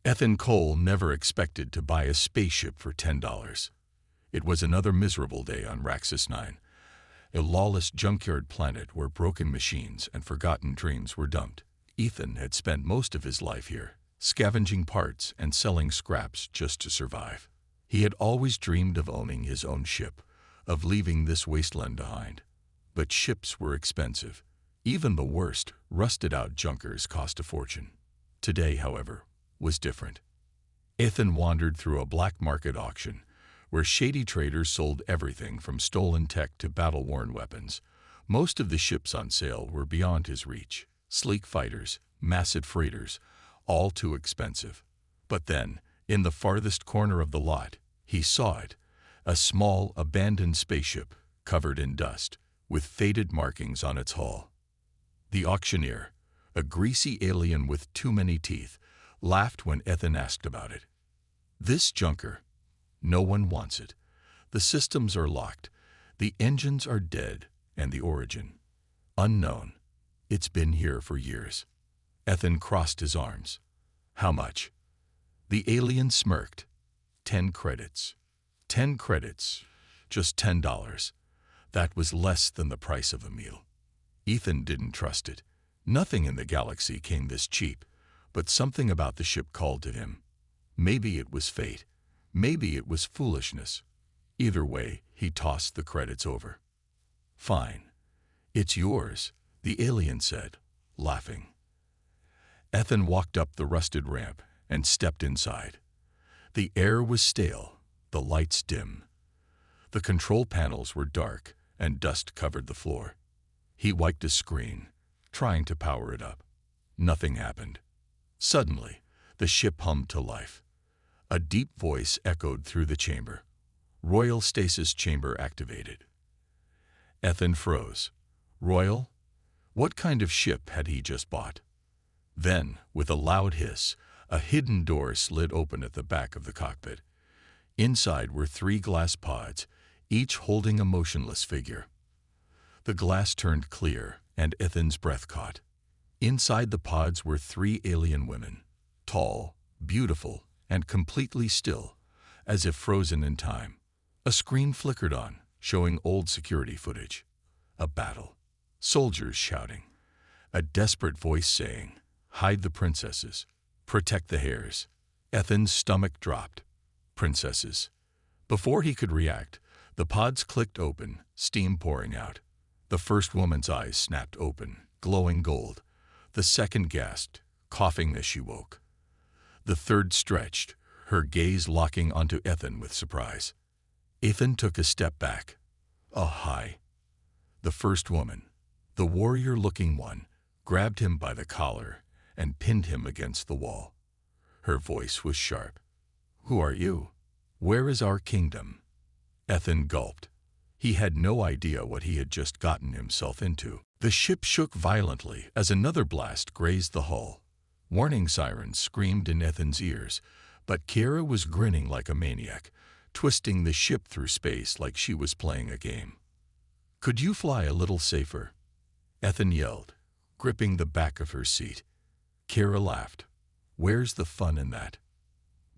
Ethan Cole never expected to buy a spaceship for $10. It was another miserable day on Raxus 9, a lawless junkyard planet where broken machines and forgotten dreams were dumped. Ethan had spent most of his life here, scavenging parts and selling scraps just to survive. He had always dreamed of owning his own ship, of leaving this wasteland behind. But ships were expensive. Even the worst, rusted-out junkers cost a fortune. Today, however, was different. Ethan wandered through a black market auction, where shady traders sold everything from stolen tech to battle-worn weapons. Most of the ships on sale were beyond his reach. Sleek fighters, massive freighters, all too expensive. But then, in the farthest corner of the lot, he saw it, a small, abandoned spaceship covered in dust, with faded markings on its hull. The auctioneer, a greasy alien with too many teeth, laughed when Ethan asked about it. "This junker, no one wants it. The systems are locked, the engines are dead, and the origin unknown. It's been here for years." Ethan crossed his arms. "How much?" The alien smirked. 10 credits. 10 credits. Just $10. That was less than the price of a meal. Ethan didn't trust it. Nothing in the galaxy came this cheap, but something about the ship called to him. Maybe it was fate. Maybe it was foolishness. Either way, he tossed the credits over. "Fine. It's yours," the alien said, laughing. Ethan walked up the rusted ramp and stepped inside. The air was stale, the lights dim. The control panels were dark, and dust covered the floor. He wiped a screen, trying to power it up. Nothing happened. Suddenly, the ship hummed to life. A deep voice echoed through the chamber. "Royal stasis chamber activated." Ethan froze. Royal? What kind of ship had he just bought? Then, with a loud hiss, a hidden door slid open at the back of the cockpit. Inside were 3 glass pods, each holding a motionless figure. The glass turned clear, and Ethan's breath caught. Inside the pods were 3 alien women, tall, beautiful, and completely still, as if frozen in time. A screen flickered on, showing old security footage. A battle. Soldiers shouting. A desperate voice saying, "Hide the princesses. Protect the heirs." Ethan's stomach dropped. Princesses. Before he could react, the pods clicked open, steam pouring out. The first woman's eyes snapped open, glowing gold. The second gasped, coughing as she woke. The third stretched, her gaze locking onto Ethan with surprise. Ethan took a step back. Oh, hi. The first woman, the warrior-looking one, grabbed him by the collar and pinned him against the wall. Her voice was sharp. "Who are you? Where is our kingdom?" Ethan gulped. He had no idea what he had just gotten himself into. The ship shook violently as another blast grazed the hull. Warning sirens screamed in Ethan's ears, but Kira was grinning like a maniac, twisting the ship through space like she was playing a game. "Could you fly a little safer?" Ethan yelled, gripping the back of her seat. Kira laughed. "Where's the fun in that?"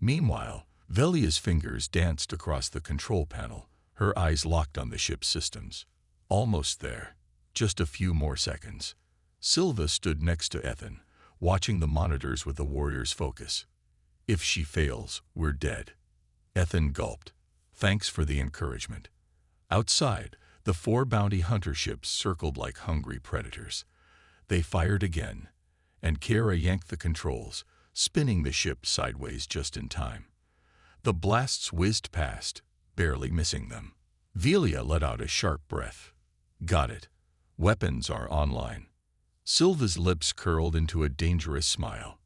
Meanwhile, Velia's fingers danced across the control panel, her eyes locked on the ship's systems. Almost there. Just a few more seconds. Silva stood next to Ethan, watching the monitors with the warrior's focus. "If she fails, we're dead." Ethan gulped. "Thanks for the encouragement." Outside, the 4 bounty hunter ships circled like hungry predators. They fired again, and Kira yanked the controls, spinning the ship sideways just in time. The blasts whizzed past, barely missing them. Velia let out a sharp breath. "Got it. Weapons are online." Silva's lips curled into a dangerous smile.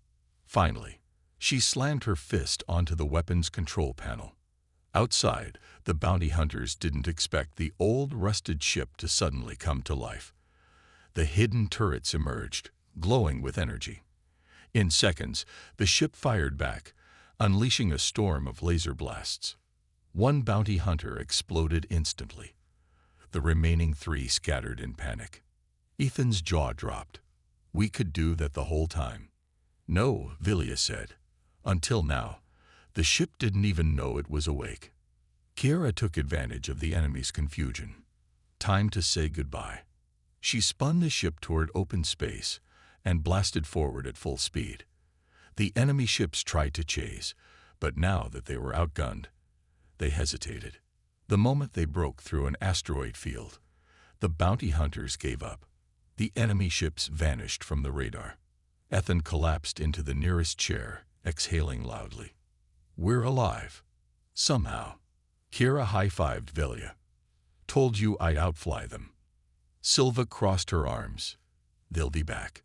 Finally, she slammed her fist onto the weapons control panel. Outside, the bounty hunters didn't expect the old, rusted ship to suddenly come to life. The hidden turrets emerged, glowing with energy. In seconds, the ship fired back, unleashing a storm of laser blasts. 1 bounty hunter exploded instantly. The remaining 3 scattered in panic. Ethan's jaw dropped. "We could do that the whole time." "No," Velia said. Until now, the ship didn't even know it was awake. Kiera took advantage of the enemy's confusion. Time to say goodbye. She spun the ship toward open space and blasted forward at full speed. The enemy ships tried to chase, but now that they were outgunned, they hesitated. The moment they broke through an asteroid field, the bounty hunters gave up. The enemy ships vanished from the radar. Ethan collapsed into the nearest chair, exhaling loudly. We're alive. Somehow. Kiera high-fived Velia. Told you I'd outfly them. Silva crossed her arms. They'll be back.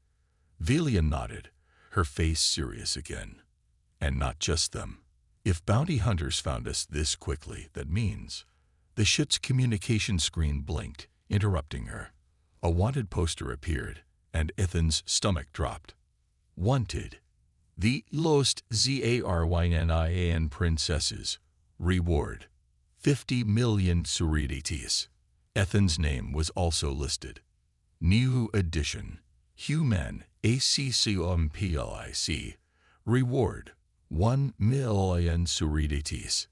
Velia nodded, her face serious again. And not just them. If bounty hunters found us this quickly, that means... The ship's communication screen blinked, interrupting her. A wanted poster appeared, and Ethan's stomach dropped. Wanted. The Lost Zaryn Princesses. Reward. 50 million Suridities. Ethan's name was also listed. New edition. Human ACCOMPLIC. Reward. 1 million Suridities.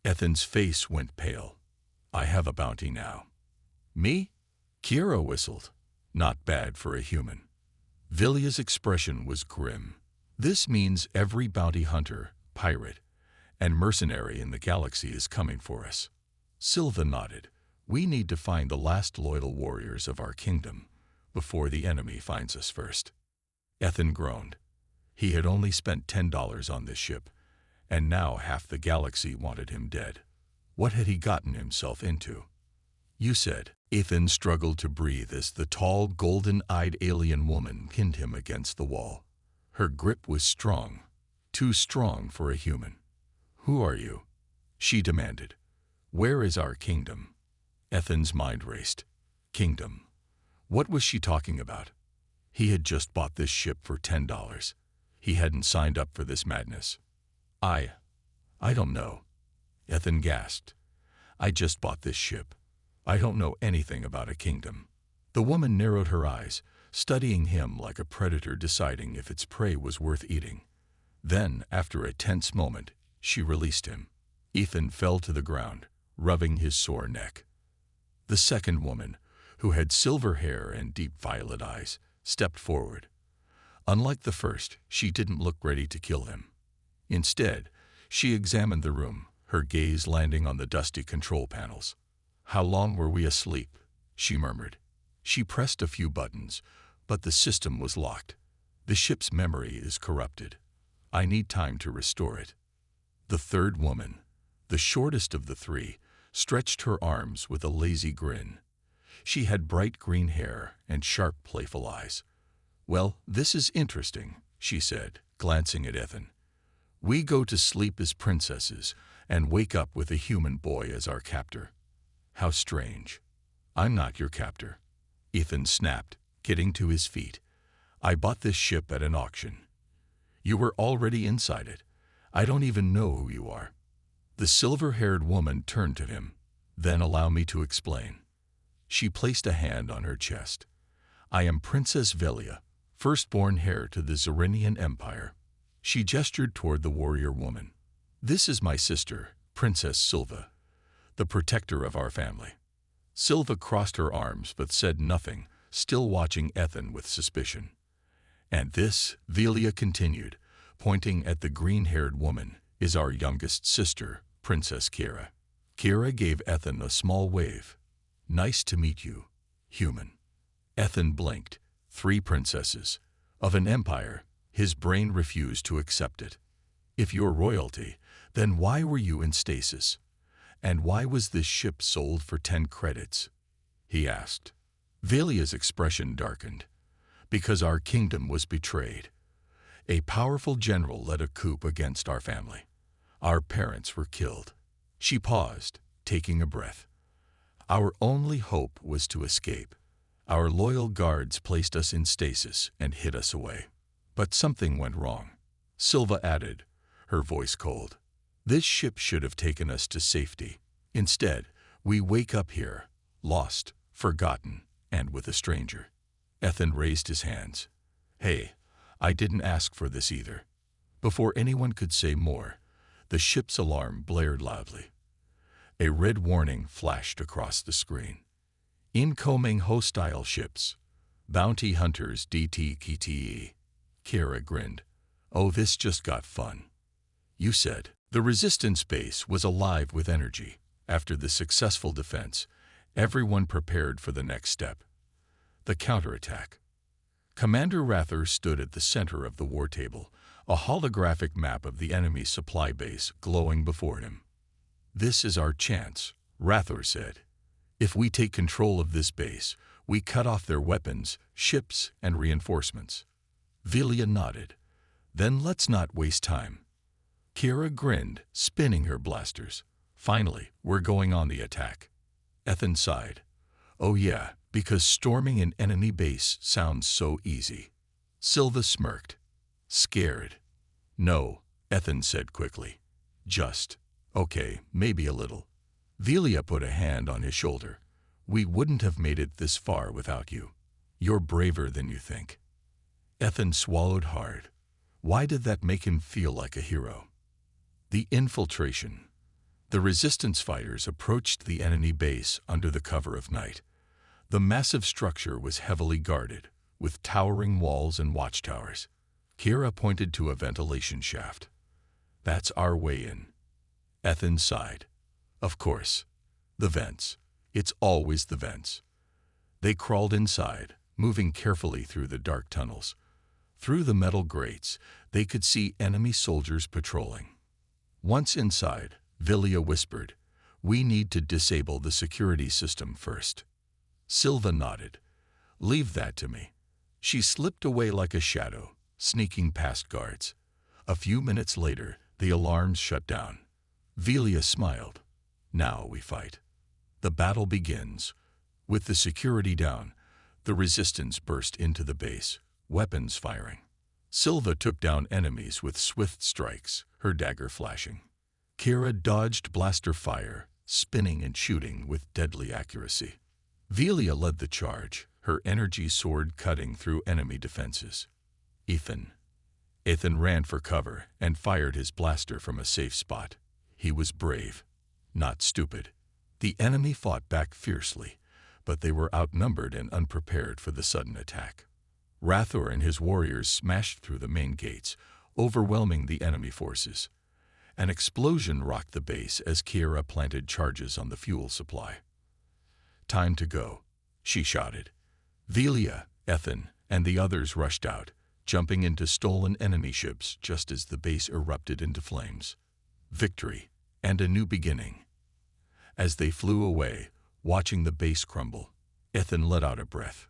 Ethan's face went pale. I have a bounty now. Me? Kiera whistled. Not bad for a human. Vilia's expression was grim. This means every bounty hunter, pirate, and mercenary in the galaxy is coming for us. Silva nodded. We need to find the last loyal warriors of our kingdom before the enemy finds us first. Ethan groaned. He had only spent $10 on this ship, and now half the galaxy wanted him dead. What had he gotten himself into? You said. Ethan struggled to breathe as the tall, golden-eyed alien woman pinned him against the wall. Her grip was strong, too strong for a human. Who are you? She demanded. Where is our kingdom? Ethan's mind raced. Kingdom. What was she talking about? He had just bought this ship for $10. He hadn't signed up for this madness. I don't know. Ethan gasped. I just bought this ship. I don't know anything about a kingdom. The woman narrowed her eyes, studying him like a predator deciding if its prey was worth eating. Then, after a tense moment, she released him. Ethan fell to the ground, rubbing his sore neck. The second woman, who had silver hair and deep violet eyes, stepped forward. Unlike the first, she didn't look ready to kill him. Instead, she examined the room, her gaze landing on the dusty control panels. How long were we asleep? She murmured. She pressed a few buttons, but the system was locked. The ship's memory is corrupted. I need time to restore it. The third woman, the shortest of the three, stretched her arms with a lazy grin. She had bright green hair and sharp, playful eyes. Well, this is interesting, she said, glancing at Ethan. We go to sleep as princesses and wake up with a human boy as our captor. How strange. I'm not your captor. Ethan snapped, getting to his feet. I bought this ship at an auction. You were already inside it. I don't even know who you are. The silver-haired woman turned to him. Then allow me to explain. She placed a hand on her chest. I am Princess Velia, firstborn heir to the Zarinian Empire. She gestured toward the warrior woman. This is my sister, Princess Silva, the protector of our family. Silva crossed her arms but said nothing, still watching Ethan with suspicion. And this, Velia continued, pointing at the green-haired woman, is our youngest sister, Princess Kiera. Kiera gave Ethan a small wave. Nice to meet you, human. Ethan blinked. 3 princesses. Of an empire, his brain refused to accept it. If you're royalty, then why were you in stasis? And why was this ship sold for 10 credits? He asked. Velia's expression darkened. Because our kingdom was betrayed. A powerful general led a coup against our family. Our parents were killed. She paused, taking a breath. Our only hope was to escape. Our loyal guards placed us in stasis and hid us away. But something went wrong. Silva added, her voice cold. This ship should have taken us to safety. Instead, we wake up here, lost, forgotten, and with a stranger. Ethan raised his hands. Hey, I didn't ask for this either. Before anyone could say more, the ship's alarm blared loudly. A red warning flashed across the screen. Incoming hostile ships. Bounty hunters DTKTE. Kira grinned. Oh, this just got fun. You said. The resistance base was alive with energy. After the successful defense, everyone prepared for the next step. The counterattack. Commander Rather stood at the center of the war table, a holographic map of the enemy's supply base glowing before him. This is our chance, Rather said. If we take control of this base, we cut off their weapons, ships, and reinforcements. Velia nodded. Then let's not waste time. Kira grinned, spinning her blasters. Finally, we're going on the attack. Ethan sighed. Oh yeah, because storming an enemy base sounds so easy. Silva smirked. Scared. No, Ethan said quickly. Just. Okay, maybe a little. Velia put a hand on his shoulder. We wouldn't have made it this far without you. You're braver than you think. Ethan swallowed hard. Why did that make him feel like a hero? The infiltration. The resistance fighters approached the enemy base under the cover of night. The massive structure was heavily guarded, with towering walls and watchtowers. Kira pointed to a ventilation shaft. That's our way in. Ethan sighed. Of course. The vents. It's always the vents. They crawled inside, moving carefully through the dark tunnels. Through the metal grates, they could see enemy soldiers patrolling. Once inside, Velia whispered, We need to disable the security system first. Silva nodded. Leave that to me. She slipped away like a shadow, sneaking past guards. A few minutes later, the alarms shut down. Velia smiled. Now we fight. The battle begins. With the security down, the resistance burst into the base, weapons firing. Silva took down enemies with swift strikes, her dagger flashing. Kira dodged blaster fire, spinning and shooting with deadly accuracy. Velia led the charge, her energy sword cutting through enemy defenses. Ethan ran for cover and fired his blaster from a safe spot. He was brave, not stupid. The enemy fought back fiercely, but they were outnumbered and unprepared for the sudden attack. Rathor and his warriors smashed through the main gates, overwhelming the enemy forces. An explosion rocked the base as Kira planted charges on the fuel supply. Time to go, she shouted. Velia, Ethan, and the others rushed out, jumping into stolen enemy ships just as the base erupted into flames. Victory, and a new beginning. As they flew away, watching the base crumble, Ethan let out a breath.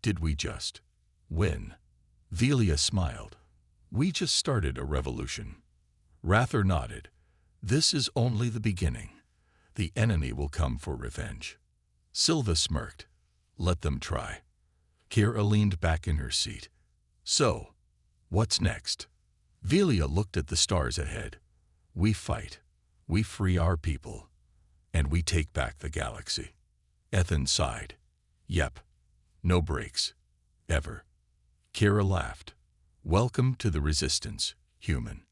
Did we just win? Velia smiled. We just started a revolution. Rather nodded. This is only the beginning. The enemy will come for revenge. Silva smirked. Let them try. Kira leaned back in her seat. So, what's next? Velia looked at the stars ahead. We fight. We free our people. And we take back the galaxy. Ethan sighed. Yep. No breaks. Ever. Kira laughed. Welcome to the resistance, human.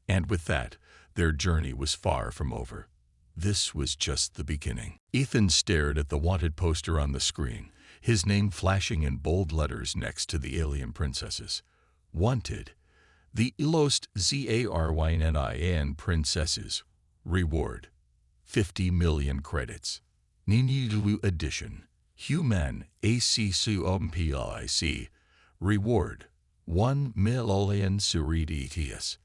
And with that, their journey was far from over. This was just the beginning. Ethan stared at the wanted poster on the screen, his name flashing in bold letters next to the alien princesses. Wanted. The Ilost Zaryn princesses. Reward. 50 million credits. Ninilu edition. Human ACCOMPLIC. Reward. 1 million Suriditis.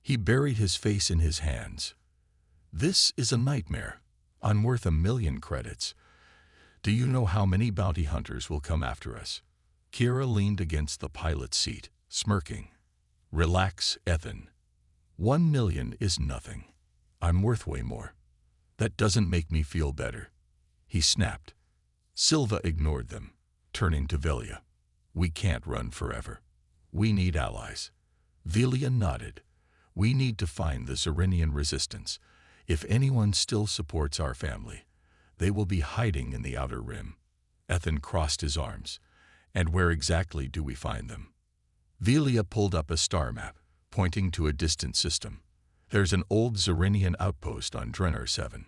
He buried his face in his hands. This is a nightmare. I'm worth 1 million credits. Do you know how many bounty hunters will come after us? Kira leaned against the pilot's seat, smirking. Relax, Ethan. 1 million is nothing. I'm worth way more. That doesn't make me feel better. He snapped. Silva ignored them, turning to Velia. We can't run forever. We need allies. Velia nodded. We need to find the Zarinian resistance. If anyone still supports our family, they will be hiding in the outer rim. Ethan crossed his arms. And where exactly do we find them? Velia pulled up a star map. pointing to a distant system. There's an old Zerinian outpost on Drennar 7.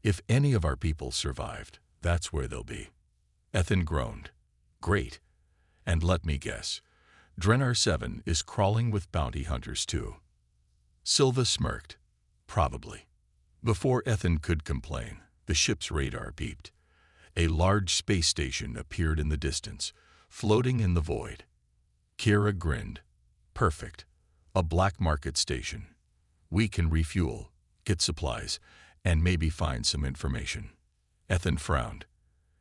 If any of our people survived, that's where they'll be. Ethan groaned. Great. And let me guess, Drennar 7 is crawling with bounty hunters too. Silva smirked. Probably. Before Ethan could complain, the ship's radar beeped. A large space station appeared in the distance, floating in the void. Kira grinned. Perfect. A black market station. We can refuel, get supplies, and maybe find some information. Ethan frowned.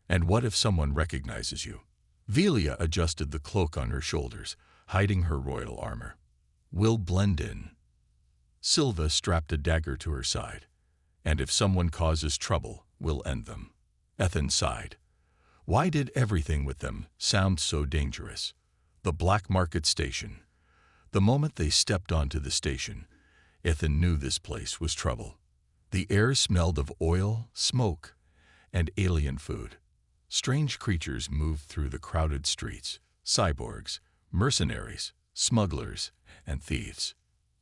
And what if someone recognizes you? Velia adjusted the cloak on her shoulders, hiding her royal armor. We'll blend in. Silva strapped a dagger to her side. And if someone causes trouble, we'll end them. Ethan sighed. Why did everything with them sound so dangerous? The black market station. The moment they stepped onto the station, Ethan knew this place was trouble. The air smelled of oil, smoke, and alien food. Strange creatures moved through the crowded streets. Cyborgs, mercenaries, smugglers, and thieves.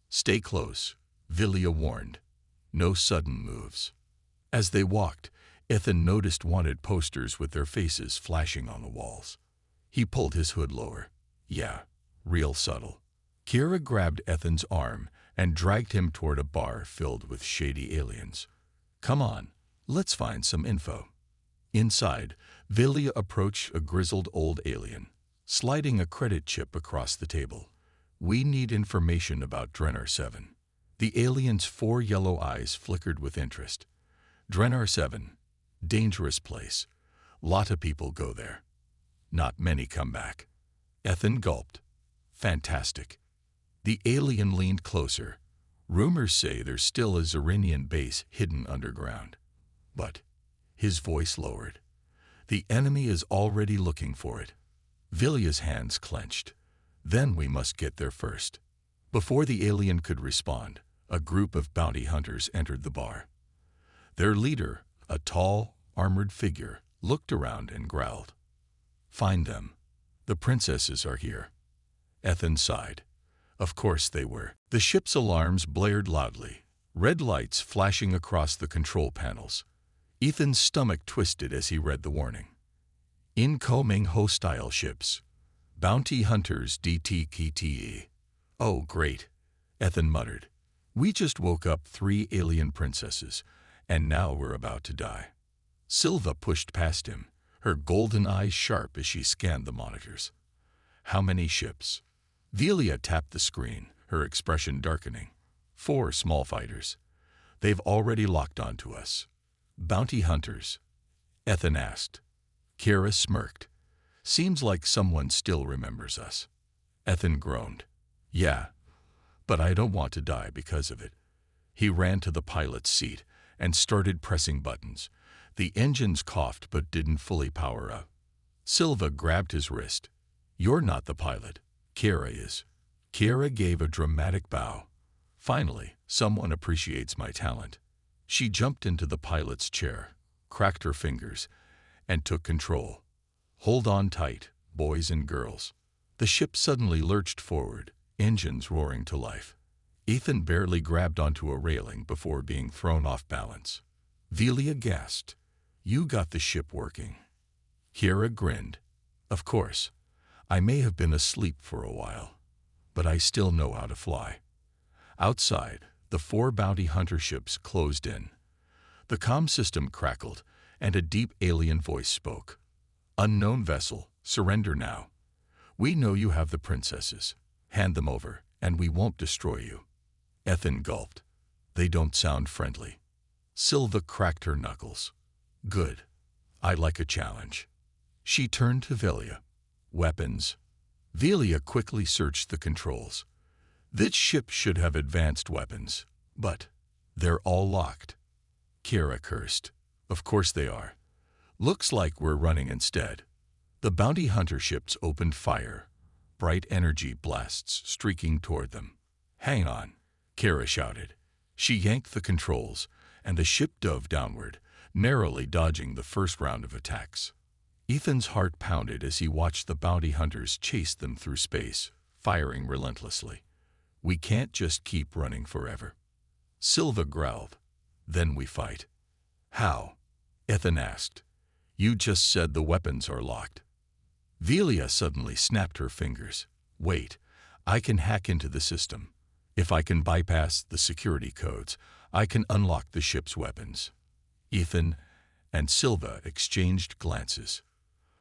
Stay close, Velia warned. No sudden moves. As they walked, Ethan noticed wanted posters with their faces flashing on the walls. He pulled his hood lower. Yeah, real subtle. Kira grabbed Ethan's arm and dragged him toward a bar filled with shady aliens. Come on, let's find some info. Inside, Velia approached a grizzled old alien, sliding a credit chip across the table. We need information about Drennar 7. The alien's 4 yellow eyes flickered with interest. Drennar 7. Dangerous place. Lot of people go there. Not many come back. Ethan gulped. Fantastic. The alien leaned closer. Rumors say there's still a Zerinian base hidden underground. But his voice lowered. The enemy is already looking for it. Vilia's hands clenched. Then we must get there first. Before the alien could respond, a group of bounty hunters entered the bar. Their leader, a tall, armored figure, looked around and growled. Find them. The princesses are here. Ethan sighed. Of course they were. The ship's alarms blared loudly, red lights flashing across the control panels. Ethan's stomach twisted as he read the warning. Incoming hostile ships. Bounty hunters DTKTE. Oh, great, Ethan muttered. We just woke up 3 alien princesses, and now we're about to die. Silva pushed past him, her golden eyes sharp as she scanned the monitors. How many ships? Velia tapped the screen, her expression darkening. 4 small fighters. They've already locked onto us. Bounty hunters? Ethan asked. Kira smirked. Seems like someone still remembers us. Ethan groaned. Yeah, but I don't want to die because of it. He ran to the pilot's seat and started pressing buttons. The engines coughed but didn't fully power up. Silva grabbed his wrist. You're not the pilot. Kira is. Kira gave a dramatic bow. Finally, someone appreciates my talent. She jumped into the pilot's chair, cracked her fingers, and took control. Hold on tight, boys and girls. The ship suddenly lurched forward, engines roaring to life. Ethan barely grabbed onto a railing before being thrown off balance. Velia gasped. You got the ship working. Kira grinned. Of course. I may have been asleep for a while, but I still know how to fly. Outside, the 4 bounty hunter ships closed in. The comm system crackled, and a deep alien voice spoke. Unknown vessel, surrender now. We know you have the princesses. Hand them over, and we won't destroy you. Ethan gulped. They don't sound friendly. Silva cracked her knuckles. Good. I like a challenge. She turned to Velia. Weapons. Velia quickly searched the controls. This ship should have advanced weapons, but they're all locked. Kira cursed. Of course they are. Looks like we're running instead. The bounty hunter ships opened fire, bright energy blasts streaking toward them. Hang on, Kira shouted. She yanked the controls, and the ship dove downward, narrowly dodging the first round of attacks. Ethan's heart pounded as he watched the bounty hunters chase them through space, firing relentlessly. We can't just keep running forever. Silva growled. Then we fight. How? Ethan asked. You just said the weapons are locked. Velia suddenly snapped her fingers. Wait, I can hack into the system. If I can bypass the security codes, I can unlock the ship's weapons. Ethan and Silva exchanged glances.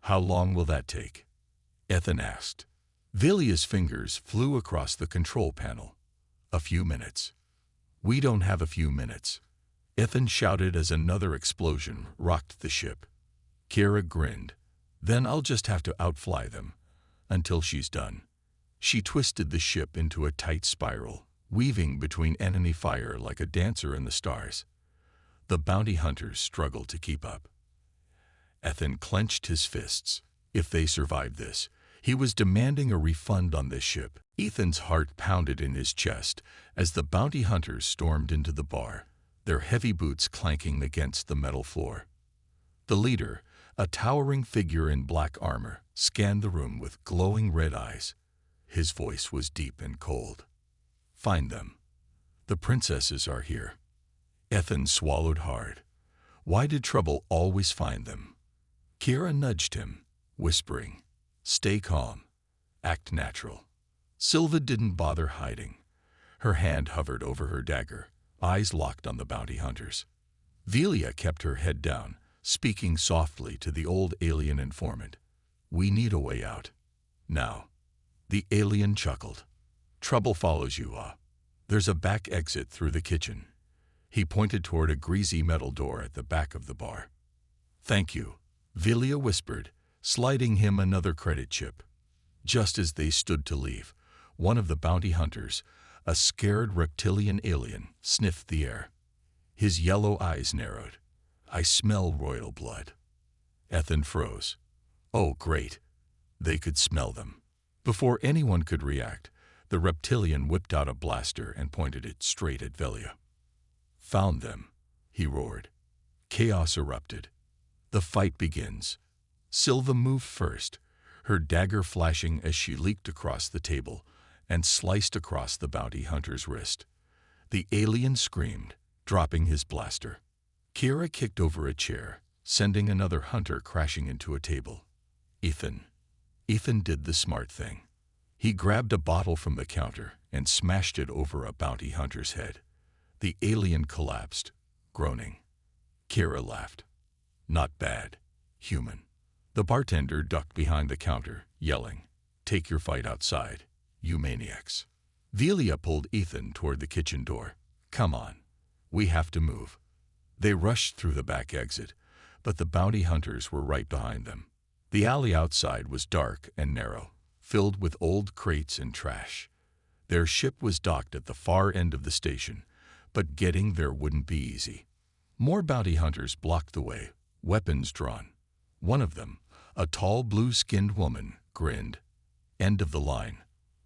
How long will that take? Ethan asked. Velia's fingers flew across the control panel. A few minutes. We don't have a few minutes. Ethan shouted as another explosion rocked the ship. Kira grinned. Then I'll just have to outfly them until she's done. She twisted the ship into a tight spiral, weaving between enemy fire like a dancer in the stars. The bounty hunters struggled to keep up. Ethan clenched his fists. If they survived this, he was demanding a refund on this ship. Ethan's heart pounded in his chest as the bounty hunters stormed into the bar, their heavy boots clanking against the metal floor. The leader, a towering figure in black armor, scanned the room with glowing red eyes. His voice was deep and cold. Find them. The princesses are here. Ethan swallowed hard. Why did trouble always find them? Kira nudged him, whispering, Stay calm. Act natural. Silva didn't bother hiding. Her hand hovered over her dagger, eyes locked on the bounty hunters. Velia kept her head down, speaking softly to the old alien informant. We need a way out. Now. The alien chuckled. Trouble follows you, There's a back exit through the kitchen. He pointed toward a greasy metal door at the back of the bar. Thank you, Velia whispered, sliding him another credit chip. Just as they stood to leave, one of the bounty hunters, a scared reptilian alien, sniffed the air. His yellow eyes narrowed. I smell royal blood. Ethan froze. Oh, great. They could smell them. Before anyone could react, the reptilian whipped out a blaster and pointed it straight at Velia. Found them, he roared. Chaos erupted. The fight begins. Silva moved first, her dagger flashing as she leaped across the table and sliced across the bounty hunter's wrist. The alien screamed, dropping his blaster. Kira kicked over a chair, sending another hunter crashing into a table. Ethan did the smart thing. He grabbed a bottle from the counter and smashed it over a bounty hunter's head. The alien collapsed, groaning. Kira laughed. Not bad. Human. The bartender ducked behind the counter, yelling, Take your fight outside, you maniacs. Velia pulled Ethan toward the kitchen door. Come on. We have to move. They rushed through the back exit, but the bounty hunters were right behind them. The alley outside was dark and narrow, filled with old crates and trash. Their ship was docked at the far end of the station, but getting there wouldn't be easy. More bounty hunters blocked the way, weapons drawn. One of them, a tall blue-skinned woman, grinned. End of the line.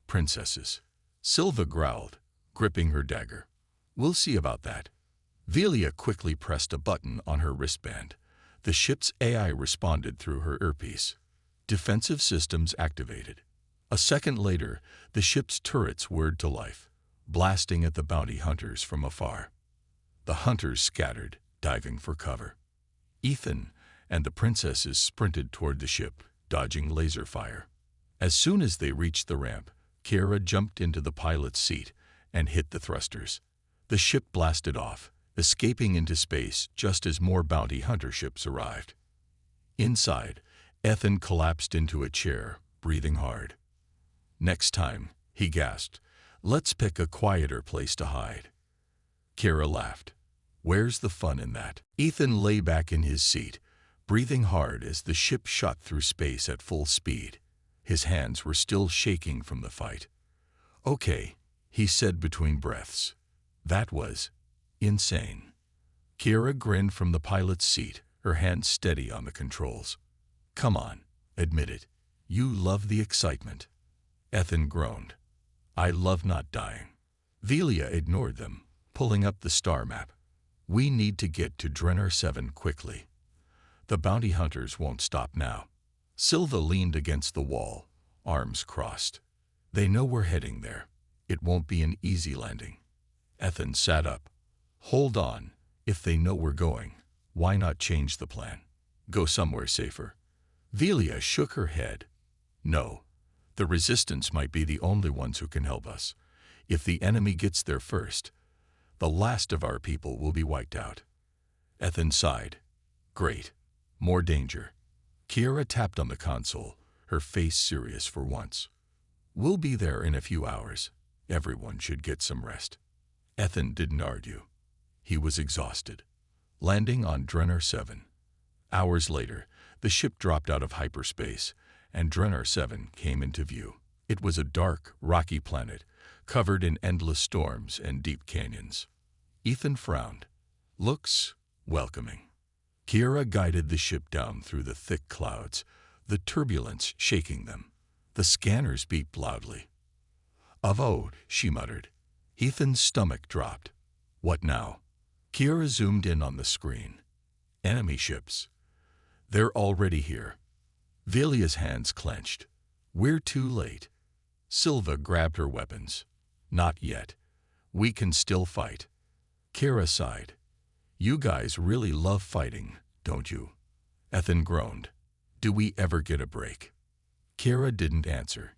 Princesses. Silva growled, gripping her dagger. We'll see about that. Velia quickly pressed a button on her wristband. The ship's AI responded through her earpiece. Defensive systems activated. A second later, the ship's turrets whirred to life, blasting at the bounty hunters from afar. The hunters scattered, diving for cover. Ethan and the princesses sprinted toward the ship, dodging laser fire. As soon as they reached the ramp, Kira jumped into the pilot's seat and hit the thrusters. The ship blasted off, escaping into space just as more bounty hunter ships arrived. Inside, Ethan collapsed into a chair, breathing hard. Next time, he gasped, let's pick a quieter place to hide. Kira laughed. Where's the fun in that? Ethan lay back in his seat, breathing hard as the ship shot through space at full speed. His hands were still shaking from the fight. Okay, he said between breaths. That was insane. Kira grinned from the pilot's seat, her hands steady on the controls. Come on, admit it. You love the excitement. Ethan groaned. I love not dying. Velia ignored them, pulling up the star map. We need to get to Drenner 7 quickly. The bounty hunters won't stop now. Silva leaned against the wall, arms crossed. They know we're heading there. It won't be an easy landing. Ethan sat up. Hold on. If they know we're going, why not change the plan? Go somewhere safer. Velia shook her head. No. The resistance might be the only ones who can help us. If the enemy gets there first, the last of our people will be wiped out. Ethan sighed. Great. More danger. Kiera tapped on the console, her face serious for once. We'll be there in a few hours. Everyone should get some rest. Ethan didn't argue. He was exhausted. Landing on Drennar 7. Hours later, the ship dropped out of hyperspace, and Drennar 7 came into view. It was a dark, rocky planet, covered in endless storms and deep canyons. Ethan frowned. Looks welcoming. Kiera guided the ship down through the thick clouds, the turbulence shaking them. The scanners beeped loudly. Avo, she muttered. Ethan's stomach dropped. What now? Kiera zoomed in on the screen. Enemy ships. They're already here. Velia's hands clenched. We're too late. Silva grabbed her weapons. Not yet. We can still fight. Kiera sighed. You guys really love fighting, don't you? Ethan groaned. Do we ever get a break? Kiera didn't answer.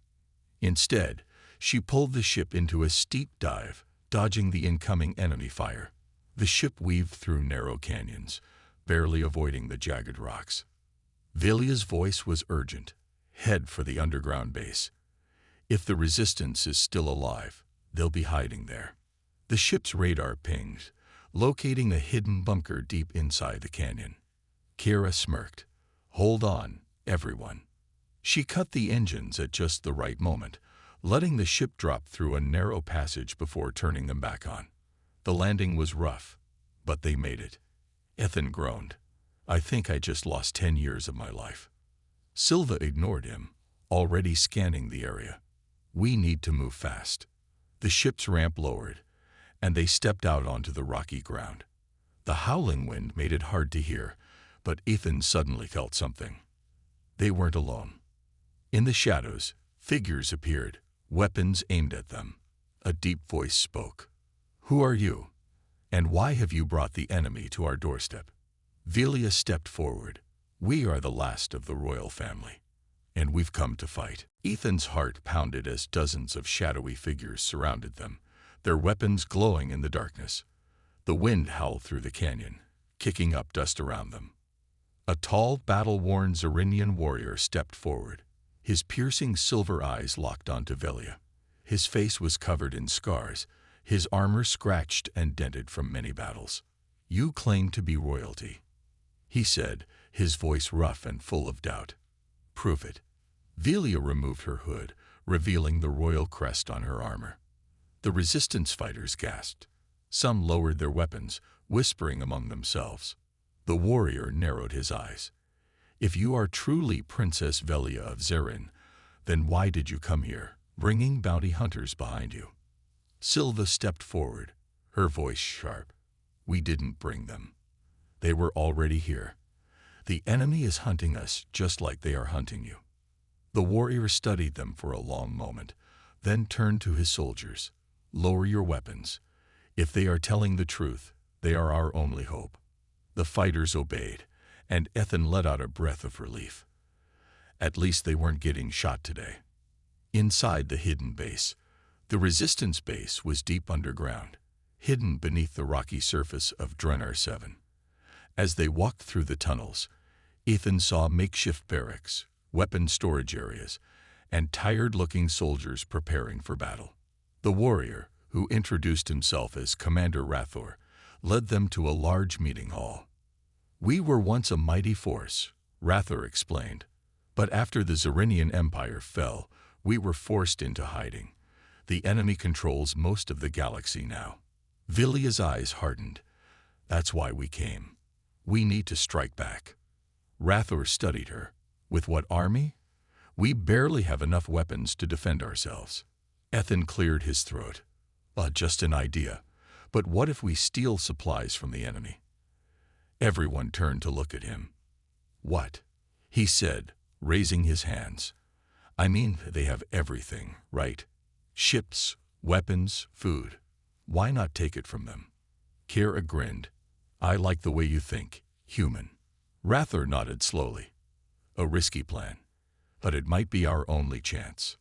Instead, she pulled the ship into a steep dive, dodging the incoming enemy fire. The ship weaved through narrow canyons, barely avoiding the jagged rocks. Velia's voice was urgent. Head for the underground base. If the resistance is still alive, they'll be hiding there. The ship's radar pinged, locating a hidden bunker deep inside the canyon. Kiera smirked. Hold on, everyone. She cut the engines at just the right moment, letting the ship drop through a narrow passage before turning them back on. The landing was rough, but they made it. Ethan groaned. I think I just lost 10 years of my life. Silva ignored him, already scanning the area. We need to move fast. The ship's ramp lowered, and they stepped out onto the rocky ground. The howling wind made it hard to hear, but Ethan suddenly felt something. They weren't alone. In the shadows, figures appeared, weapons aimed at them. A deep voice spoke. Who are you? And why have you brought the enemy to our doorstep? Velia stepped forward. We are the last of the royal family, and we've come to fight. Ethan's heart pounded as dozens of shadowy figures surrounded them, their weapons glowing in the darkness. The wind howled through the canyon, kicking up dust around them. A tall, battle-worn Zerinian warrior stepped forward. His piercing silver eyes locked onto Velia. His face was covered in scars, his armor scratched and dented from many battles. You claim to be royalty, he said, his voice rough and full of doubt. Prove it. Velia removed her hood, revealing the royal crest on her armor. The resistance fighters gasped. Some lowered their weapons, whispering among themselves. The warrior narrowed his eyes. If you are truly Princess Velia of Zerin, then why did you come here, bringing bounty hunters behind you? Silva stepped forward, her voice sharp. We didn't bring them. They were already here. The enemy is hunting us just like they are hunting you. The warrior studied them for a long moment, then turned to his soldiers. Lower your weapons. If they are telling the truth, they are our only hope. The fighters obeyed, and Ethan let out a breath of relief. At least they weren't getting shot today. Inside the hidden base, the resistance base was deep underground, hidden beneath the rocky surface of Drennar 7. As they walked through the tunnels, Ethan saw makeshift barracks, weapon storage areas, and tired-looking soldiers preparing for battle. The warrior, who introduced himself as Commander Rathor, led them to a large meeting hall. We were once a mighty force, Rathor explained, but after the Zerinian Empire fell, we were forced into hiding. The enemy controls most of the galaxy now. Velia's eyes hardened. That's why we came. We need to strike back. Rathor studied her. With what army? We barely have enough weapons to defend ourselves. Ethan cleared his throat. Just an idea. But what if we steal supplies from the enemy? Everyone turned to look at him. What? He said, raising his hands. I mean, they have everything, right? Ships, Weapons, food. Why not take it from them? Kira grinned. I like the way you think, human. Rathor nodded slowly. A risky plan, but it might be our only chance.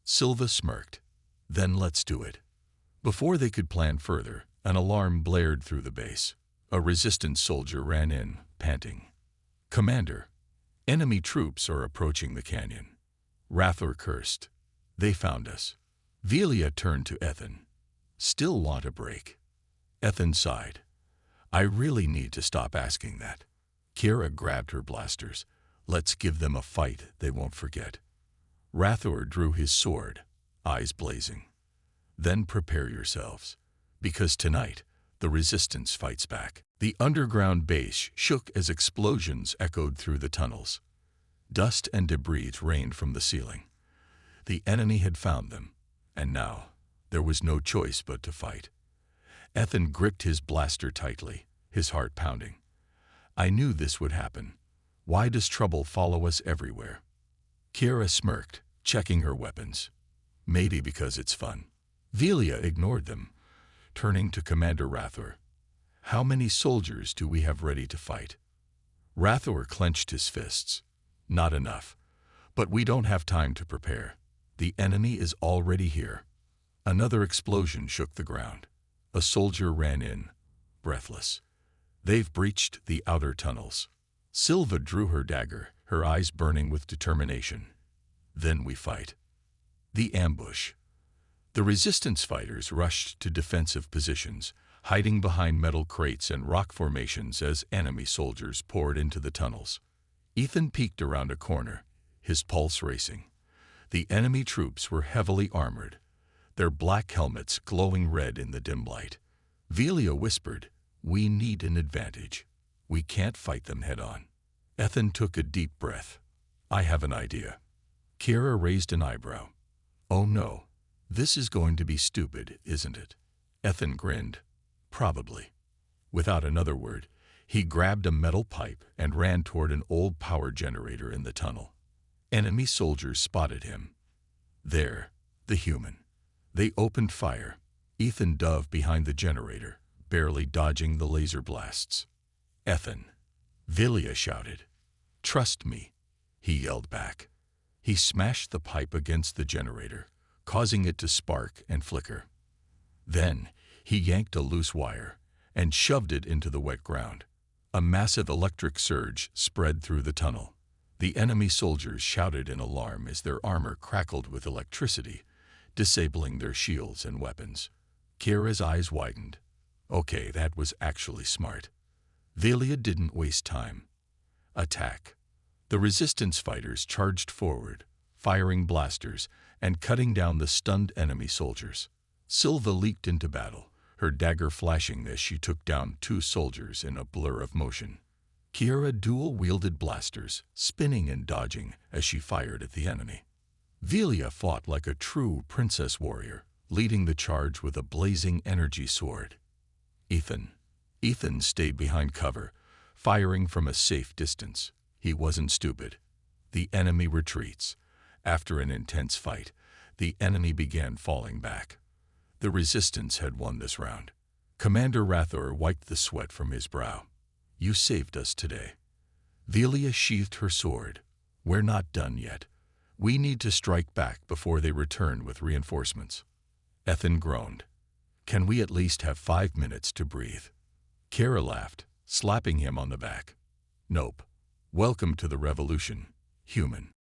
Silva smirked. Then let's do it. Before they could plan further, an alarm blared through the base. A resistance soldier ran in, panting. Commander, enemy troops are approaching the canyon. Rathor cursed. They found us. Velia turned to Ethan. Still want a break? Ethan sighed. I really need to stop asking that. Kira grabbed her blasters. Let's give them a fight they won't forget. Rathor drew his sword, eyes blazing. Then prepare yourselves, because tonight the resistance fights back. The underground base shook as explosions echoed through the tunnels. Dust and debris rained from the ceiling. The enemy had found them, and now there was no choice but to fight. Ethan gripped his blaster tightly, his heart pounding. I knew this would happen. Why does trouble follow us everywhere? Kira smirked, checking her weapons. Maybe because it's fun. Velia ignored them, turning to Commander Rathor. How many soldiers do we have ready to fight? Rathor clenched his fists. Not enough. But we don't have time to prepare. The enemy is already here. Another explosion shook the ground. A soldier ran in, breathless. They've breached the outer tunnels. Silva drew her dagger, her eyes burning with determination. Then we fight. The ambush. The resistance fighters rushed to defensive positions, hiding behind metal crates and rock formations as enemy soldiers poured into the tunnels. Ethan peeked around a corner, his pulse racing. The enemy troops were heavily armored, their black helmets glowing red in the dim light. Velia whispered, we need an advantage. We can't fight them head-on. Ethan took a deep breath. I have an idea. Kira raised an eyebrow. Oh no, this is going to be stupid, isn't it? Ethan grinned. Probably. Without another word, he grabbed a metal pipe and ran toward an old power generator in the tunnel. Enemy soldiers spotted him. There, the human. They opened fire. Ethan dove behind the generator, barely dodging the laser blasts. Ethan, Velia shouted. Trust me, he yelled back. He smashed the pipe against the generator, causing it to spark and flicker. Then, he yanked a loose wire and shoved it into the wet ground. A massive electric surge spread through the tunnel. The enemy soldiers shouted in alarm as their armor crackled with electricity, disabling their shields and weapons. Kira's eyes widened. Okay, that was actually smart. Velia didn't waste time. Attack. The resistance fighters charged forward, firing blasters and cutting down the stunned enemy soldiers. Silva leaped into battle, her dagger flashing as she took down 2 soldiers in a blur of motion. Kira dual-wielded blasters, spinning and dodging as she fired at the enemy. Velia fought like a true princess warrior, leading the charge with a blazing energy sword. Ethan stayed behind cover, firing from a safe distance. He wasn't stupid. The enemy retreats. After an intense fight, the enemy began falling back. The resistance had won this round. Commander Rathor wiped the sweat from his brow. You saved us today. Velia sheathed her sword. We're not done yet. We need to strike back before they return with reinforcements. Ethan groaned. Can we at least have 5 minutes to breathe? Kira laughed, slapping him on the back. Nope. Welcome to the revolution, human.